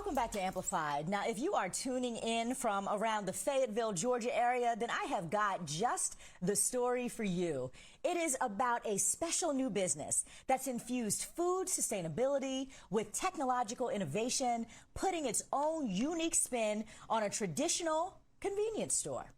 Welcome back to Amplified. Now, if you are tuning in from around the Fayetteville, Georgia area, then I have got just the story for you. It is about a special new business that's infused food sustainability with technological innovation, putting its own unique spin on a traditional convenience store.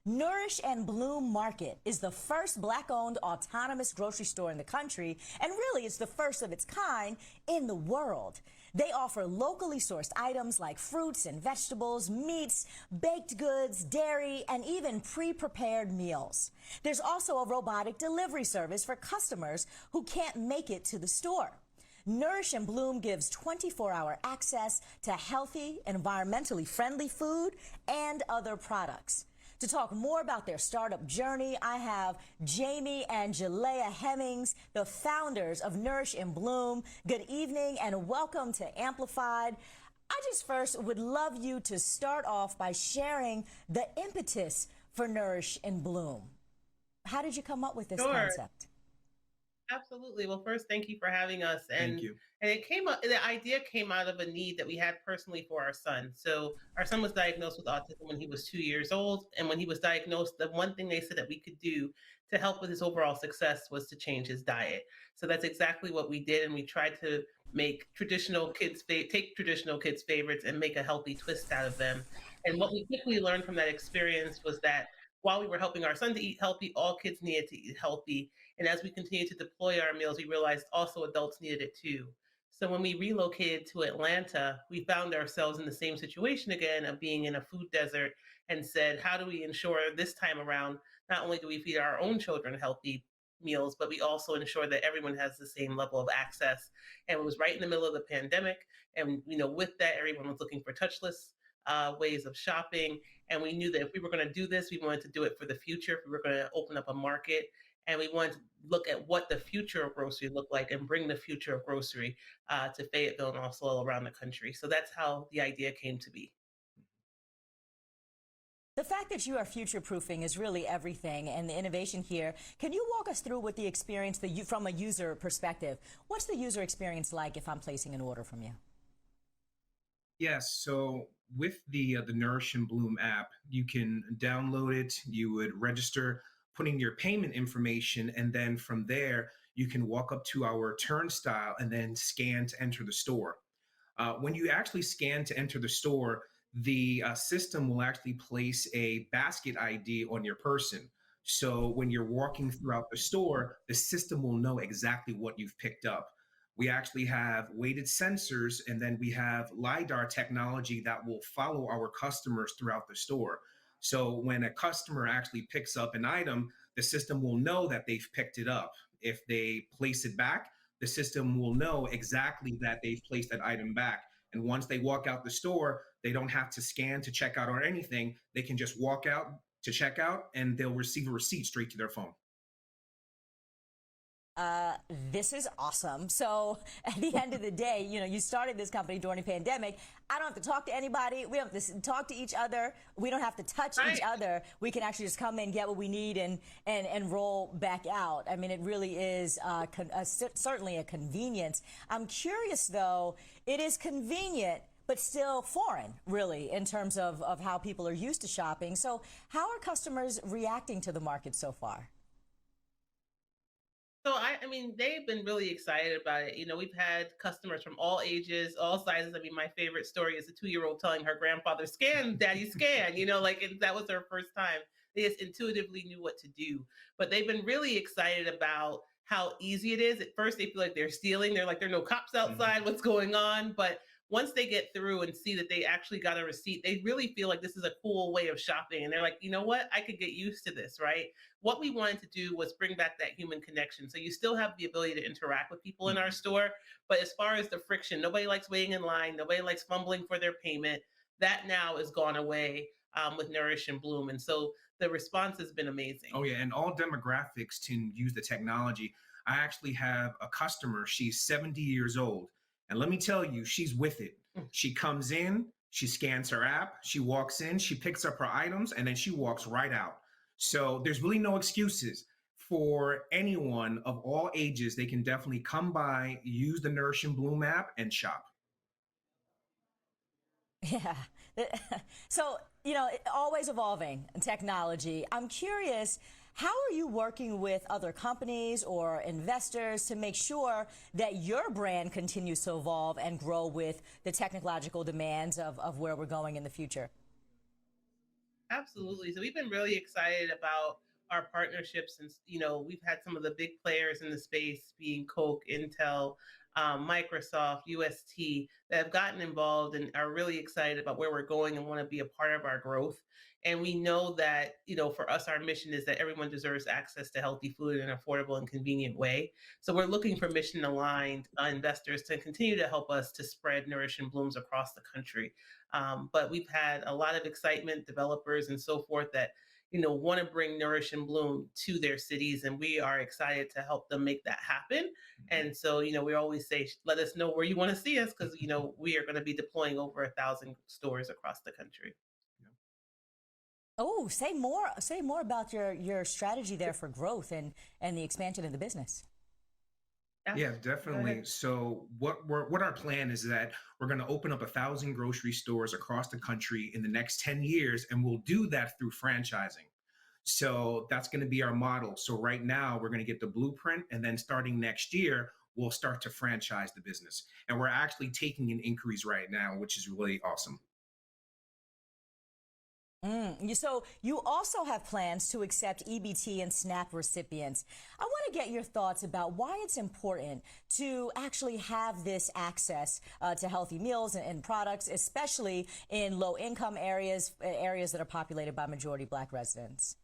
Nourish Bloom Market is the first Black-owned autonomous grocery store in the country, and really it's the first of its kind in the world. They offer locally sourced items like fruits and vegetables, meats, baked goods, dairy, and even pre-prepared meals. There's also a robotic delivery service for customers who can't make it to the store. Nourish Bloom gives 24-hour access to healthy, environmentally friendly food and other products. To talk more about their startup journey, I have Jamie and Jilea Hemmings, the founders of Nourish Bloom. Good evening and welcome to Amplified. I just first would love you to start off by sharing the impetus for Nourish Bloom. How did you come up with this concept? Absolutely. Well, first, thank you for having us. Thank you. And it came up, the idea came out of a need that we had personally for our son. So our son was diagnosed with autism when he was 2 years old. And when he was diagnosed, the one thing they said that we could do to help with his overall success was to change his diet. So that's exactly what we did. And we tried to make take traditional kids' favorites and make a healthy twist out of them. And what we quickly learned from that experience was that while we were helping our son to eat healthy, all kids needed to eat healthy. And as we continued to deploy our meals, we realized also adults needed it too. So when we relocated to Atlanta, we found ourselves in the same situation again of being in a food desert and said, how do we ensure this time around, not only do we feed our own children healthy meals, but we also ensure that everyone has the same level of access. And it was right in the middle of the pandemic. And with that, everyone was looking for touchless ways of shopping. And we knew that if we were going to do this, we wanted to do it for the future. If we were going to open up a market, and we wanted to look at what the future of grocery looked like and bring the future of grocery to Fayetteville and also all around the country. So that's how the idea came to be. The fact that you are future-proofing is really everything, and the innovation here. Can you walk us through what the experience from a user perspective? What's the user experience like if I'm placing an order from you? Yes. So with the Nourish Bloom app, you can download it. You would register, putting your payment information, and then from there you can walk up to our turnstile and then scan to enter the store. When you actually scan to enter the store, the system will actually place a basket ID on your person. So when you're walking throughout the store, the system will know exactly what you've picked up. We actually have weighted sensors, and then we have LiDAR technology that will follow our customers throughout the store. So when a customer actually picks up an item, the system will know that they've picked it up. If they place it back, the system will know exactly that they've placed that item back. And once they walk out the store, they don't have to scan to check out or anything. They can just walk out to check out, and they'll receive a receipt straight to their phone. This is awesome. So at the end of the day, you started this company during the pandemic. I don't have to talk to anybody. We don't have to talk to each other. We don't have to touch each other. We can actually just come in, get what we need, and roll back out. I mean, it really is certainly a convenience. I'm curious, though, it is convenient, but still foreign, really, in terms of how people are used to shopping. So how are customers reacting to the market so far? So I mean, they've been really excited about it. We've had customers from all ages, all sizes. I mean, my favorite story is a 2-year-old telling her grandfather, "Scan, Daddy, scan." That was her first time. They just intuitively knew what to do. But they've been really excited about how easy it is. At first, they feel like they're stealing. They're like, there are no cops outside. What's going on? But once they get through and see that they actually got a receipt, they really feel like this is a cool way of shopping. And they're like, you know what? I could get used to this, right? What we wanted to do was bring back that human connection. So you still have the ability to interact with people in our store. But as far as the friction, nobody likes waiting in line. Nobody likes fumbling for their payment. That now is gone away with Nourish Bloom. And so the response has been amazing. Oh, yeah. And all demographics can use the technology. I actually have a customer. She's 70 years old. And let me tell you, she's with it. She comes in, she scans her app, she walks in, she picks up her items, and then she walks right out. So there's really no excuses for anyone of all ages. They can definitely come by, use the Nourish Bloom app, and shop. Yeah. So, always evolving technology. I'm curious, how are you working with other companies or investors to make sure that your brand continues to evolve and grow with the technological demands of where we're going in the future? Absolutely. So we've been really excited about our partnerships, and we've had some of the big players in the space, being Coke, Intel, Microsoft, UST, that have gotten involved and are really excited about where we're going and want to be a part of our growth. And we know that for us, our mission is that everyone deserves access to healthy food in an affordable and convenient way. So we're looking for mission aligned investors to continue to help us to spread Nourish and Blooms across the country. But we've had a lot of excitement, developers and so forth that want to bring Nourish and Bloom to their cities, and we are excited to help them make that happen. And so, we always say, let us know where you want to see us, because we are going to be deploying over 1,000 stores across the country. Oh, say more. Say more about your strategy there for growth and the expansion of the business. Yeah, Yeah, go definitely. ahead. So what our plan is that we're going to open up 1,000 grocery stores across the country in the next 10 years, and we'll do that through franchising. So that's going to be our model. So right now we're going to get the blueprint, and then starting next year we'll start to franchise the business. And we're actually taking an inquiries right now, which is really awesome. So you also have plans to accept EBT and SNAP recipients. I want to get your thoughts about why it's important to actually have this access to healthy meals and products, especially in low-income areas, areas that are populated by majority Black residents.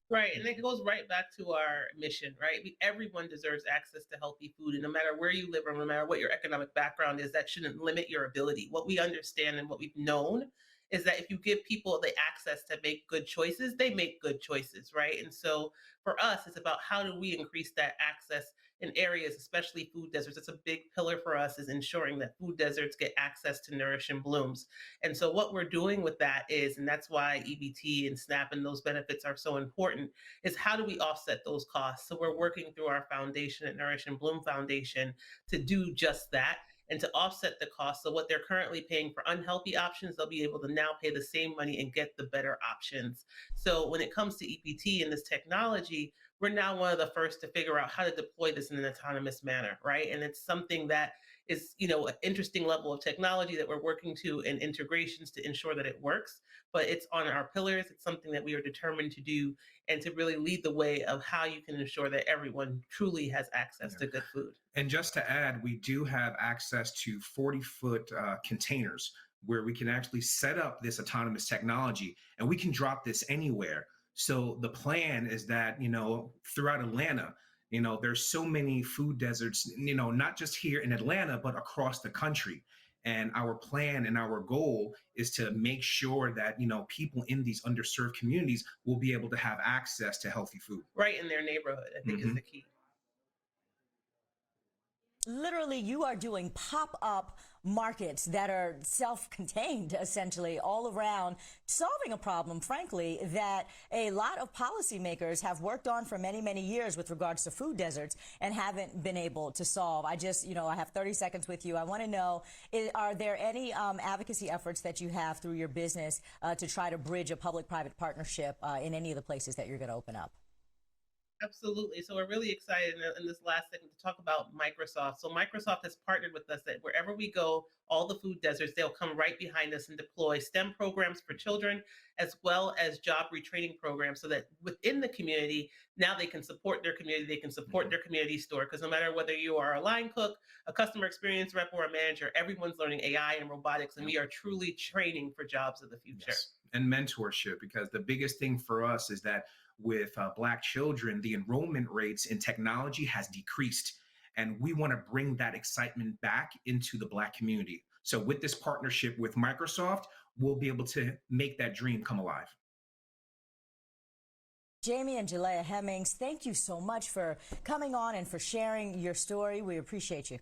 Right. And it goes right back to our mission, right? Everyone deserves access to healthy food. And no matter where you live or no matter what your economic background is, that shouldn't limit your ability. What we understand and what we've known is that if you give people the access to make good choices, they make good choices, right? And so for us, it's about how do we increase that access in areas, especially food deserts. It's a big pillar for us, is ensuring that food deserts get access to Nourish and Blooms. And so what we're doing with that is, and that's why EBT and SNAP and those benefits are so important, is how do we offset those costs? So we're working through our foundation at Nourish and Bloom Foundation to do just that and to offset the cost. So what they're currently paying for unhealthy options, they'll be able to now pay the same money and get the better options. So when it comes to EPT and this technology, we're now one of the first to figure out how to deploy this in an autonomous manner, right? And it's something that is, an interesting level of technology that we're working to and integrations to ensure that it works. But it's on our pillars. It's something that we are determined to do and to really lead the way of how you can ensure that everyone truly has access Yeah. to good food. And just to add, we do have access to 40-foot containers where we can actually set up this autonomous technology, and we can drop this anywhere. So the plan is that, throughout Atlanta, there's so many food deserts, not just here in Atlanta, but across the country. And our plan and our goal is to make sure that, people in these underserved communities will be able to have access to healthy food. Right in their neighborhood, I think, is Hmm. the key. Literally, you are doing pop-up markets that are self-contained, essentially, all around, solving a problem, frankly, that a lot of policymakers have worked on for many, many years with regards to food deserts and haven't been able to solve. I have 30 seconds with you. I want to know, are there any advocacy efforts that you have through your business to try to bridge a public-private partnership in any of the places that you're going to open up? Absolutely. So we're really excited in this last segment to talk about Microsoft. So Microsoft has partnered with us that wherever we go, all the food deserts, they'll come right behind us and deploy STEM programs for children, as well as job retraining programs, so that within the community, now they can support their community, they can support their community store. Because no matter whether you are a line cook, a customer experience rep, or a manager, everyone's learning AI and robotics, and we are truly training for jobs of the future. Yes. And mentorship, because the biggest thing for us is that with Black children, the enrollment rates in technology has decreased. And we want to bring that excitement back into the Black community. So with this partnership with Microsoft, we'll be able to make that dream come alive. Jamie and Jilea Hemmings, thank you so much for coming on and for sharing your story. We appreciate you.